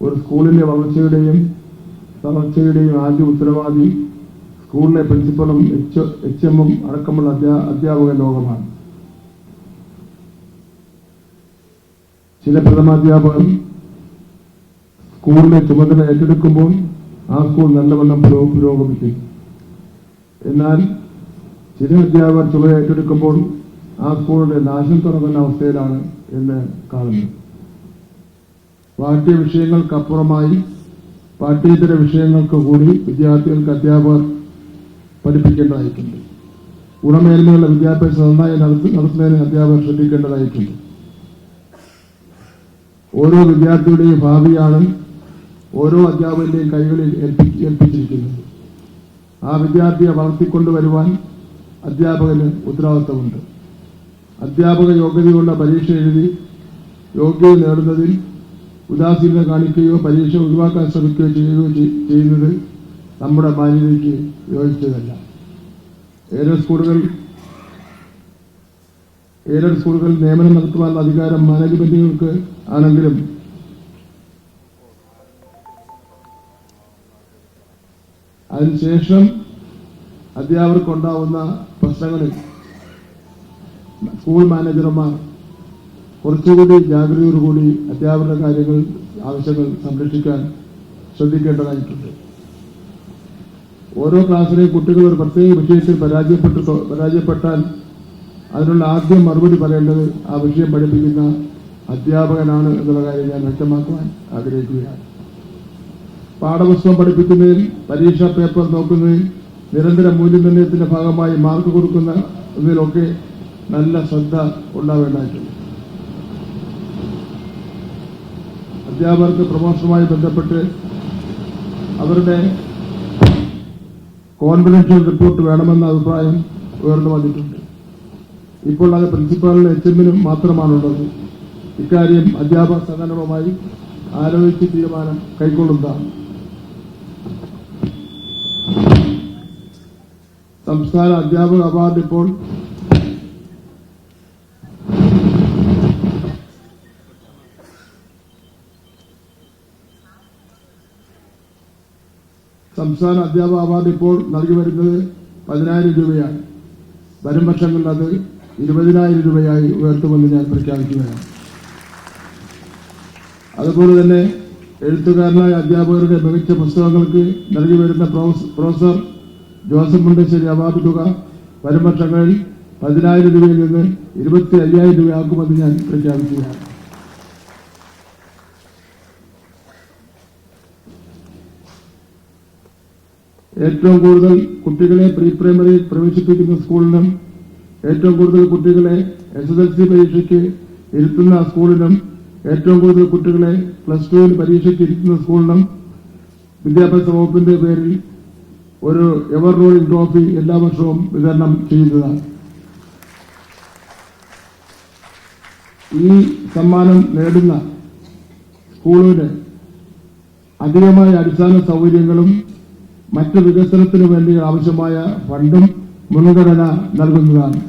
ഒരു സ്കൂളിന്റെ വളർച്ചയുടെയും ആദ്യ ഉത്തരവാദി സ്കൂളിലെ പ്രിൻസിപ്പലും HM അടക്കമുള്ള അധ്യാപക ലോകമാണ്. ചില പ്രഥമാധ്യാപകർ സ്കൂളിലെ ചുമതല ഏറ്റെടുക്കുമ്പോൾ ആ സ്കൂൾ നല്ലവണ്ണം പുരോഗമിക്കും. എന്നാൽ ചില അധ്യാപകർ ചുമതല ഏറ്റെടുക്കുമ്പോൾ ആ സ്കൂളിന്റെ നാശം തുടങ്ങുന്ന അവസ്ഥയിലാണ് എന്ന് കാണുന്നത്. പാഠ്യ വിഷയങ്ങൾക്കപ്പുറമായി പാഠ്യേതര വിഷയങ്ങൾക്ക് കൂടി വിദ്യാർത്ഥികൾക്ക് അധ്യാപകർ പഠിപ്പിക്കേണ്ടതായിട്ടുണ്ട്. ഗുണമേന്മയുള്ള വിദ്യാഭ്യാസം നന്നായി നടത്തുന്നതിന് അധ്യാപകർ ശ്രദ്ധിക്കേണ്ടതായിട്ടുണ്ട്. ഓരോ വിദ്യാർത്ഥിയുടെയും ഭാവിയാണ് ഓരോ അധ്യാപകന്റെയും കൈകളിൽ ഏൽപ്പിച്ചിരിക്കുന്നത്. ആ വിദ്യാർത്ഥിയെ വളർത്തിക്കൊണ്ടുവരുവാൻ അധ്യാപകന് ഉത്തരവാദിത്തമുണ്ട്. അധ്യാപക യോഗ്യതയുള്ള പരീക്ഷ എഴുതി യോഗ്യത നേടുന്നതിൽ ഉദാസീനത കാണിക്കുകയോ പരീക്ഷ ഒഴിവാക്കാൻ ശ്രമിക്കുകയോ ചെയ്യുന്നത് നമ്മുടെ മാന്യതയ്ക്ക് യോജിച്ചതല്ല. എയ്ഡഡ് സ്കൂളുകൾ നിയമനം നടത്തുവാനുള്ള അധികാരം മാനേജ്മെന്റുകൾക്ക് ആണെങ്കിലും അതിനുശേഷം അധ്യാപകർക്കുണ്ടാവുന്ന പ്രശ്നങ്ങളിൽ സ്കൂൾ മാനേജർമാർ കുറച്ചുകൂടി ജാഗ്രതയോടുകൂടി അധ്യാപകരുടെ ആവശ്യങ്ങൾ സംരക്ഷിക്കാൻ ശ്രദ്ധിക്കേണ്ടതായിട്ടുണ്ട്. ഓരോ ക്ലാസ്സിലെയും കുട്ടികൾ ഒരു പ്രത്യേക വിഷയത്തിൽ പരാജയപ്പെട്ടാൽ അതിനുള്ള ആദ്യം മറുപടി പറയേണ്ടത് ആ വിഷയം പഠിപ്പിക്കുന്ന അധ്യാപകനാണ് എന്നുള്ള കാര്യം ഞാൻ വ്യക്തമാക്കുവാൻ ആഗ്രഹിക്കുകയാണ്. പാഠപുസ്തകം പഠിപ്പിക്കുന്നതിൽ പരീക്ഷാ പേപ്പർ നോക്കുന്നതിൽ നിരന്തര മൂല്യനിർണ്ണയത്തിന്റെ ഭാഗമായി മാർക്ക് കൊടുക്കുന്നതിലൊക്കെ നല്ല ശ്രദ്ധ ഉണ്ടാവേണ്ടതായിട്ടുണ്ട്. അധ്യാപകർക്ക് പ്രമോഷനുമായി ബന്ധപ്പെട്ട് അവരുടെ കോൺഫിഡൻഷ്യൽ റിപ്പോർട്ട് വേണമെന്ന അഭിപ്രായം ഉയർന്നു വന്നിട്ടുണ്ട്. ഇപ്പോൾ അത് പ്രിൻസിപ്പാളിനും HM മാത്രമാണുള്ളത്. ഇക്കാര്യം അധ്യാപക സംഘടനകളുമായി ആലോചിച്ച് തീരുമാനം കൈക്കൊള്ളുന്നതാണ്. സംസ്ഥാന അധ്യാപക അവാർഡ് ഇപ്പോൾ നൽകി വരുന്നത് 10,000 രൂപയാണ്. വരും വർഷങ്ങളിൽ അത് 20,000 രൂപയായി ഉയർത്തുമെന്ന് ഞാൻ പ്രഖ്യാപിക്കുകയാണ്. അതുപോലെ തന്നെ എഴുത്തുകാരനായ അധ്യാപകരുടെ മികച്ച പുസ്തകങ്ങൾക്ക് നൽകി വരുന്ന പ്രൊഫസർ ജോസഫ് മുണ്ടശ്ശേരി അവാർഡ് തുക വരും വർഷങ്ങളിൽ 10,000 രൂപയിൽ നിന്ന് 25,000 രൂപയാക്കുമെന്ന് ഞാൻ പ്രഖ്യാപിക്കുകയാണ്. ഏറ്റവും കൂടുതൽ കുട്ടികളെ പ്രീ പ്രൈമറിയിൽ പ്രവേശിപ്പിക്കുന്ന സ്കൂളിനും ഏറ്റവും കൂടുതൽ കുട്ടികളെ SSLC പരീക്ഷയ്ക്ക് ഇരുത്തുന്ന സ്കൂളിനും ഏറ്റവും കൂടുതൽ കുട്ടികളെ +2 പരീക്ഷയ്ക്ക് ഇരുത്തുന്ന സ്കൂളിനും വിദ്യാഭ്യാസ വകുപ്പിന്റെ പേരിൽ ഒരു എവർ റോളിംഗ് ട്രോഫി എല്ലാ വർഷവും വിതരണം ചെയ്യുന്നതാണ്. ഈ സമ്മാനം നേടുന്ന സ്കൂളിന് അധികമായ അടിസ്ഥാന സൗകര്യങ്ങളും മറ്റ് വികസനത്തിനു വേണ്ടി ആവശ്യമായ ഫണ്ടും മുൻഗണന നൽകുന്നതാണ്.